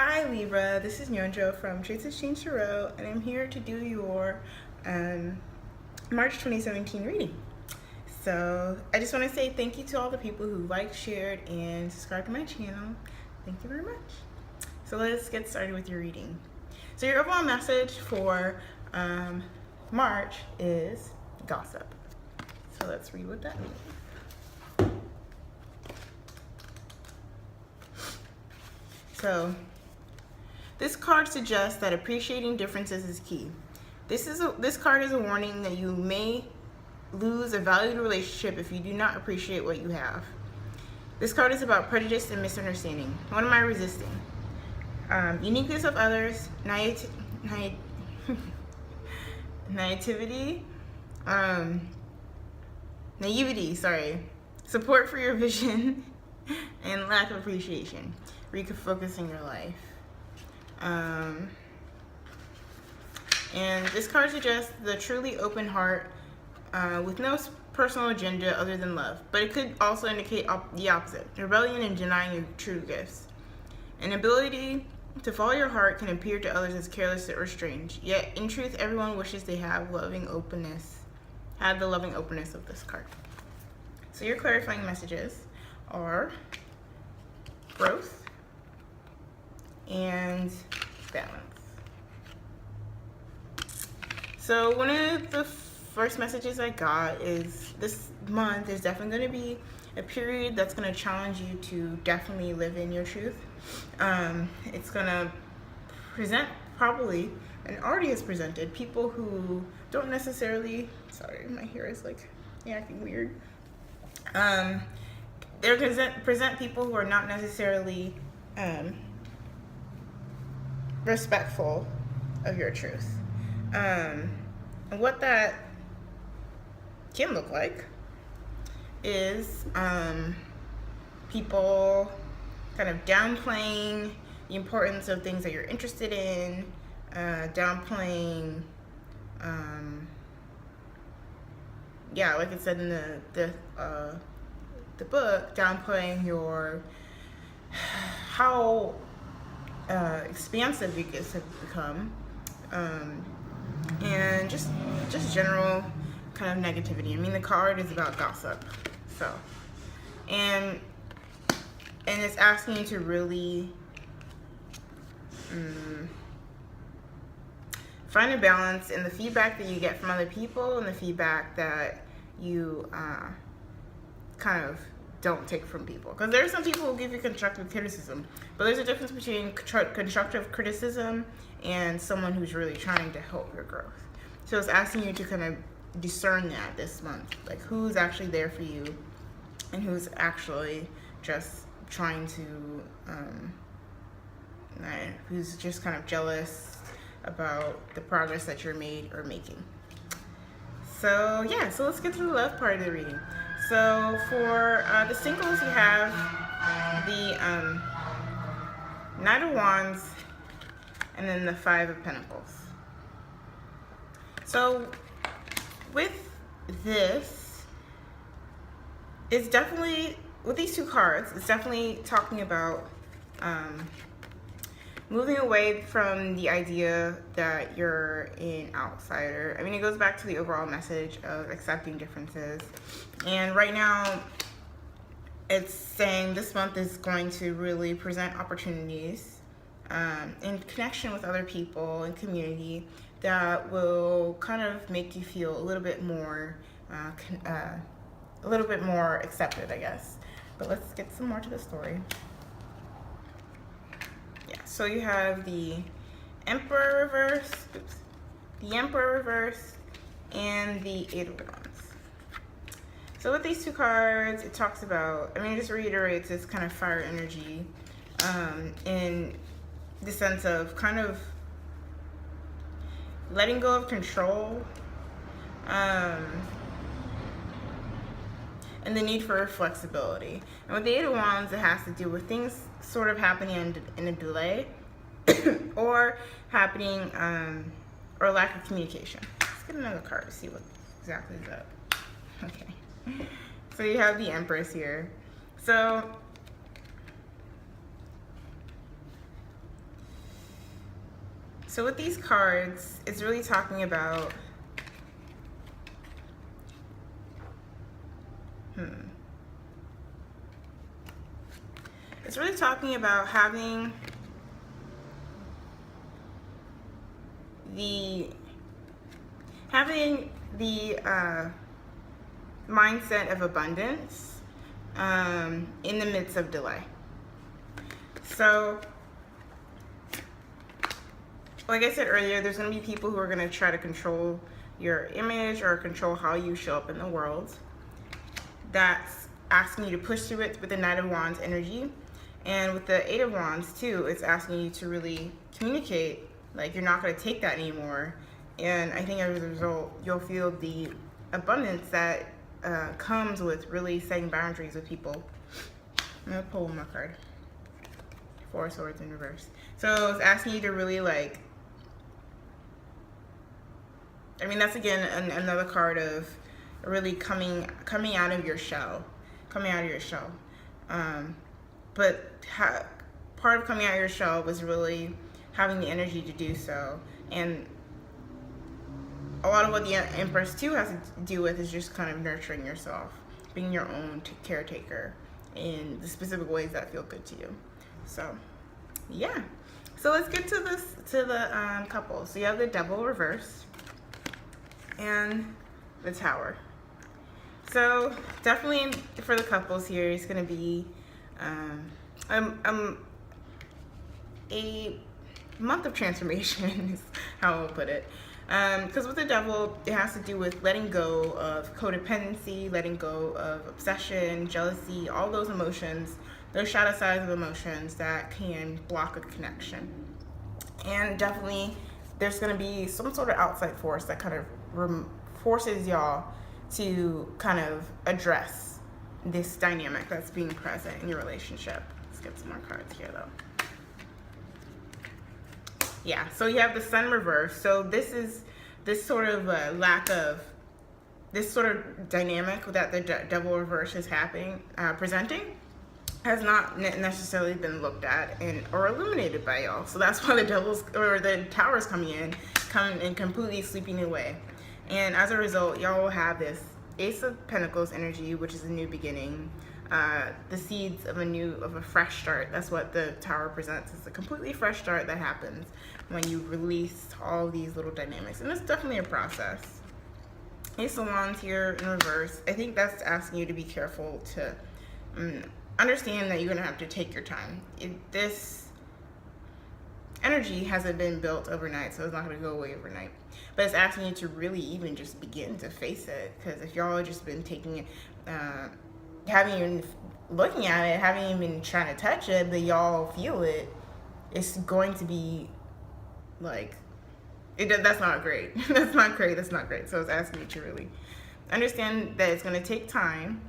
Hi Libra, this is Nyonjo from Traits Exchange Tarot, and I'm here to do your March 2017 reading. So I just want to say thank you to all the people who liked, shared, and subscribed to my channel. Thank you very much. So let's get started with your reading. So your overall message for March is gossip. So let's read what that means. So this card suggests that appreciating differences is key. This card is a warning that you may lose a valued relationship if you do not appreciate what you have. This card is about prejudice and misunderstanding. What am I resisting? Uniqueness of others, naivety, support for your vision, and lack of appreciation. Refocusing your life. And this card suggests the truly open heart with no personal agenda other than love. But it could also indicate the opposite, rebellion and denying your true gifts. An ability to follow your heart can appear to others as careless or strange. Yet, in truth, everyone wishes they have the loving openness of this card. So your clarifying messages are growth and balance. So one of the first messages I got is this month is definitely going to be a period that's going to challenge you to definitely live in your truth. It's going to present probably, and already has presented, people who don't necessarily, sorry, my hair is like acting weird. They're going to present people who are not necessarily respectful of your truth. And what that can look like is people kind of downplaying the importance of things that you're interested in, downplaying, like it said in the book, downplaying your how expansive you guys have become, and just general kind of negativity. I mean, the card is about gossip, so and it's asking you to really find a balance in the feedback that you get from other people and the feedback that you kind of don't take from people. Because there are some people who give you constructive criticism, but there's a difference between constructive criticism and someone who's really trying to help your growth. So it's asking you to kind of discern that this month, like who's actually there for you and who's actually just trying to who's just kind of jealous about the progress that you're making. So yeah, so let's get to the love part of the reading. So for the singles, you have the Knight of Wands and then the Five of Pentacles. So with this, it's definitely, with these two cards, it's definitely talking about moving away from the idea that you're an outsider. I mean, it goes back to the overall message of accepting differences. And right now, it's saying this month is going to really present opportunities in connection with other people and community that will kind of make you feel a little bit more accepted, I guess. But let's get some more to the story. Yeah, so you have the Emperor reverse, and the Eight of Wands. So with these two cards, it talks about, I mean, it just reiterates this kind of fire energy in the sense of kind of letting go of control and the need for flexibility. And with the Eight of Wands, it has to do with things sort of happening in a delay or happening or lack of communication. Let's get another card to see what exactly is up. Okay. So you have the Empress here. So So with these cards, it's really talking about it's really talking about having the mindset of abundance in the midst of delay. So like I said earlier, there's going to be people who are going to try to control your image or control how you show up in the world. That's asking you to push through it with the Knight of Wands energy. And with the Eight of Wands too, it's asking you to really communicate, like you're not going to take that anymore. And I think as a result, you'll feel the abundance that comes with really setting boundaries with people. I'm going to pull one more card. Four of Swords in reverse. So it's asking you to really like, I mean, that's again another card of really coming out of your shell, but part of coming out of your shell was really having the energy to do so. And a lot of what the Empress too has to do with is just kind of nurturing yourself, being your own caretaker in the specific ways that feel good to you. So yeah, so let's get to the couple. So you have the Devil reversed and the Tower. So definitely for the couples here, it's going to be a month of transformation is how I'll put it. Because with the Devil, it has to do with letting go of codependency, letting go of obsession, jealousy, all those emotions, those shadow sides of emotions that can block a connection. And definitely there's going to be some sort of outside force that kind of forces y'all to kind of address this dynamic that's being present in your relationship. Let's get some more cards here though. Yeah, so you have the Sun reversed. So this is this sort of lack of this sort of dynamic that the Devil reverse is presenting has not necessarily been looked at or illuminated by y'all. So that's why the Tower is coming in completely sweeping away. And as a result, y'all will have this Ace of Pentacles energy, which is a new beginning, the seeds of a fresh start. That's what the Tower presents. It's a completely fresh start that happens when you release all these little dynamics. And it's definitely a process. Ace of Wands here in reverse. I think that's asking you to be careful to understand that you're going to have to take your time. This energy hasn't been built overnight, so it's not going to go away overnight. But it's asking you to really even just begin to face it. Because if y'all have just been taking it, haven't even looking at it, haven't even been trying to touch it, but y'all feel it, it's going to be like, that's not great. That's not great. That's not great. So it's asking you to really understand that it's going to take time,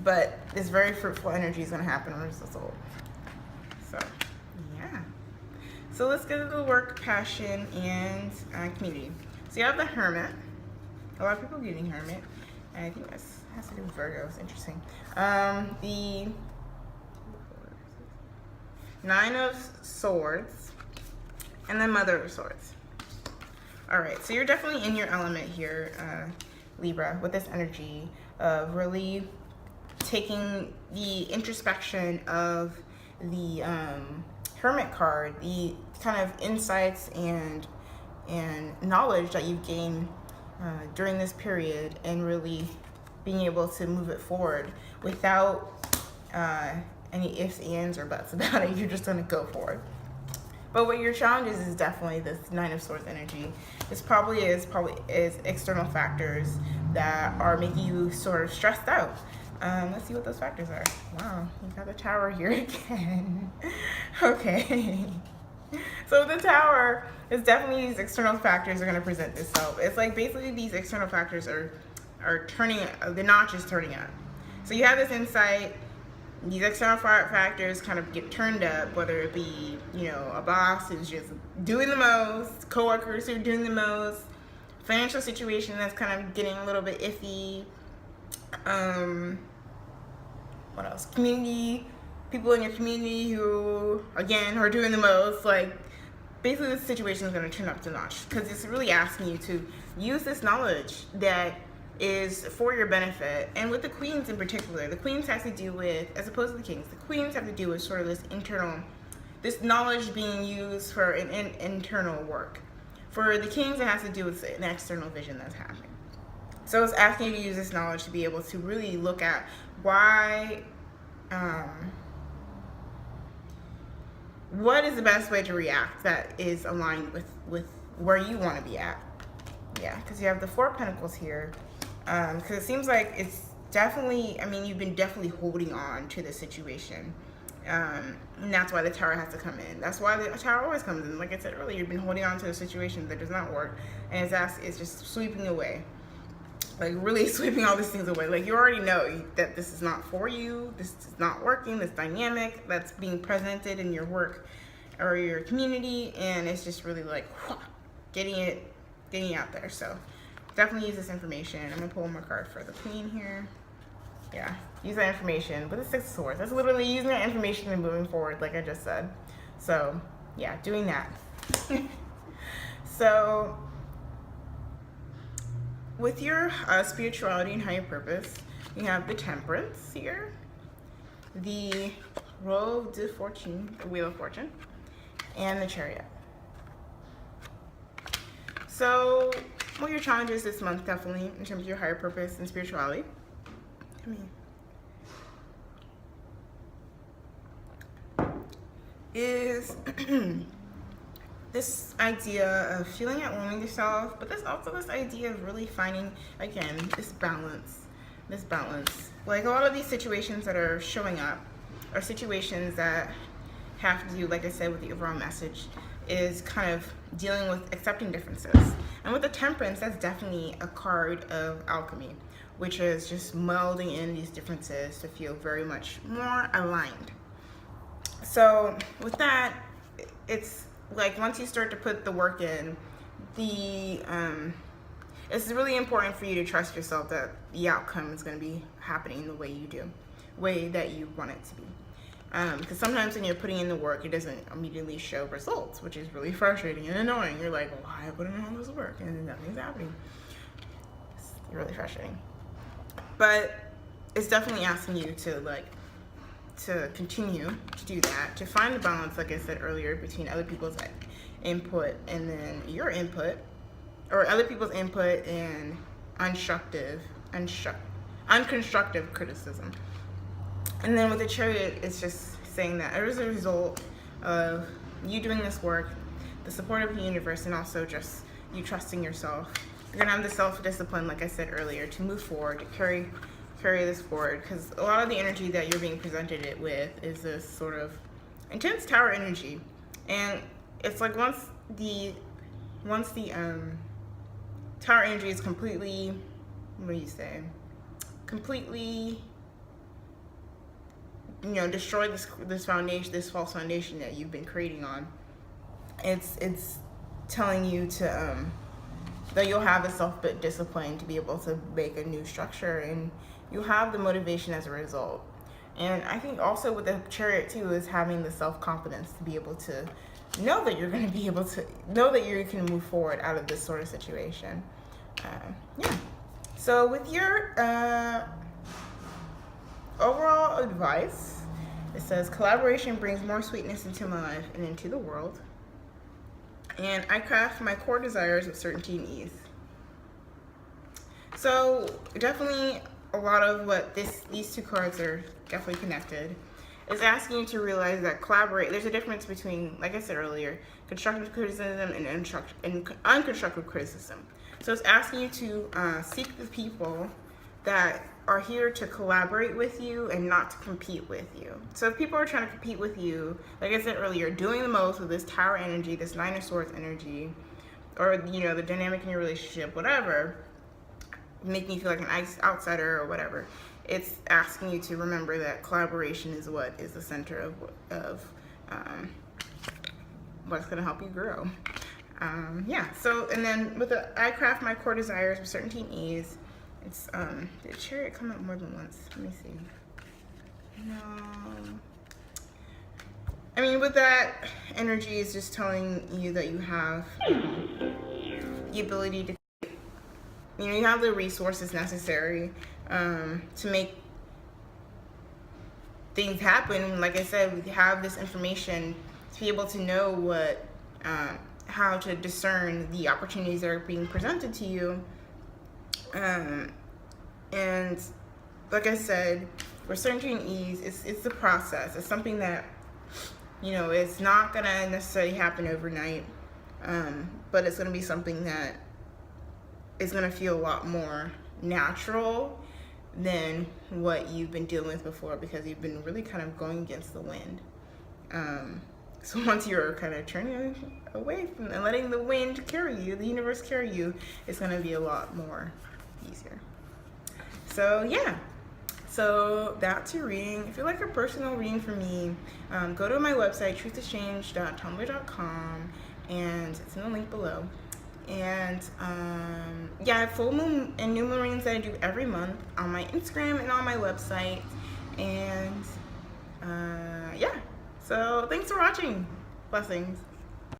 but this very fruitful energy is going to happen as a result. So, yeah. So let's get into the work, passion, and community. So you have the Hermit. A lot of people are getting Hermit. And I think that has to do with Virgo. It's interesting. The Nine of Swords and the Mother of Swords. All right, so you're definitely in your element here, Libra, with this energy of really taking the introspection of the Hermit card, the kind of insights and knowledge that you've gained during this period, and really being able to move it forward without any ifs, ands, or buts about it. You're just going to go for it. But what your challenge is definitely this Nine of Swords energy. This probably is external factors that are making you sort of stressed out. Let's see what those factors are. Wow, you got the Tower here again. Okay. So the Tower is definitely these external factors are going to present itself. It's like basically these external factors are turning, they're not just turning up. So you have this insight. These external factors kind of get turned up, whether it be, a boss who's just doing the most, coworkers who are doing the most, financial situation that's kind of getting a little bit iffy. What else? Community, people in your community who, again, are doing the most, like basically this situation is going to turn up the notch, because it's really asking you to use this knowledge that is for your benefit. And with the queens in particular, the queens has to do with, as opposed to the kings, the queens have to do with sort of this internal, this knowledge being used for an internal work. For the kings, it has to do with an external vision that's happening. So it's asking you to use this knowledge to be able to really look at why, what is the best way to react that is aligned with where you want to be at. Yeah, because you have the Four of Pentacles here. Because it seems like it's definitely, I mean, you've been definitely holding on to the situation. And that's why the Tower has to come in. That's why the Tower always comes in. Like I said earlier, you've been holding on to a situation that does not work. And it's just sweeping away. Like really sweeping all these things away. Like you already know that this is not for you. This is not working. This dynamic that's being presented in your work or your community. And it's just really like getting it out there. So definitely use this information. I'm going to pull one more card for the Queen here. Yeah, use that information. With the Six of Swords, that's literally using that information and moving forward, like I just said. So, yeah, doing that. So, with your spirituality and higher purpose, you have the Temperance here, the Roll de Fortune, the Wheel of Fortune, and the Chariot. So, what your challenges this month, definitely, in terms of your higher purpose and spirituality. Come here. Is this idea of feeling at one with yourself, but there's also this idea of really finding, again, this balance. Like a lot of these situations that are showing up are situations that have to do, like I said, with the overall message, is kind of dealing with accepting differences. And with the Temperance, that's definitely a card of alchemy, which is just melding in these differences to feel very much more aligned. So with that, it's like once you start to put the work in, it's really important for you to trust yourself that the outcome is going to be happening the way you do, way that you want it to be. Because sometimes when you're putting in the work, it doesn't immediately show results, which is really frustrating and annoying. You're like, well, I put in all this work and nothing's happening. It's really frustrating. But it's definitely asking you to continue to do that, to find the balance, like I said earlier, between other people's input and then your input, or other people's input and unconstructive criticism. And then with the Chariot, it's just saying that as a result of you doing this work, the support of the universe, and also just you trusting yourself, you're going to have the self-discipline, like I said earlier, to move forward, to carry this forward. Because a lot of the energy that you're being presented it with is this sort of intense Tower energy. And it's like once the Tower energy is completely, completely, destroy this foundation, this false foundation that you've been creating on. It's telling you to that you'll have the self-discipline to be able to make a new structure, and you'll have the motivation as a result. And I think also with the Chariot too is having the self-confidence to be able to know that you're going to be able to know that you can move forward out of this sort of situation. Yeah. So with your overall advice, it says collaboration brings more sweetness into my life and into the world, and I craft my core desires with certainty and ease. So definitely a lot of what these two cards are definitely connected is asking you to realize that there's a difference between, like I said earlier, constructive criticism and unconstructive criticism. So it's asking you to seek the people that are here to collaborate with you and not to compete with you. So if people are trying to compete with you, like I said earlier, doing the most with this Tower energy, this Nine of Swords energy, or the dynamic in your relationship, whatever, making you feel like an outsider or whatever, it's asking you to remember that collaboration is what is the center of what's going to help you grow. Yeah, so, and then with the I craft my core desires with certainty and ease, it's, did Chariot come up more than once? Let me see. No. I mean, with that energy is just telling you that you have the ability to, you have the resources necessary to make things happen. Like I said, we have this information to be able to know what, how to discern the opportunities that are being presented to you. And like I said, for certainty and ease, it's the process. It's something that, it's not gonna necessarily happen overnight, but it's gonna be something that is gonna feel a lot more natural than what you've been dealing with before, because you've been really kind of going against the wind. So once you're kind of turning away from and letting the wind carry you, the universe carry you, it's gonna be a lot more easier. So yeah. So that's your reading. If you'd like a personal reading from me, go to my website, truthexchange.tumblr.com, and it's in the link below. And yeah, I have full moon and new moon readings that I do every month on my Instagram and on my website. And yeah, so thanks for watching. Blessings.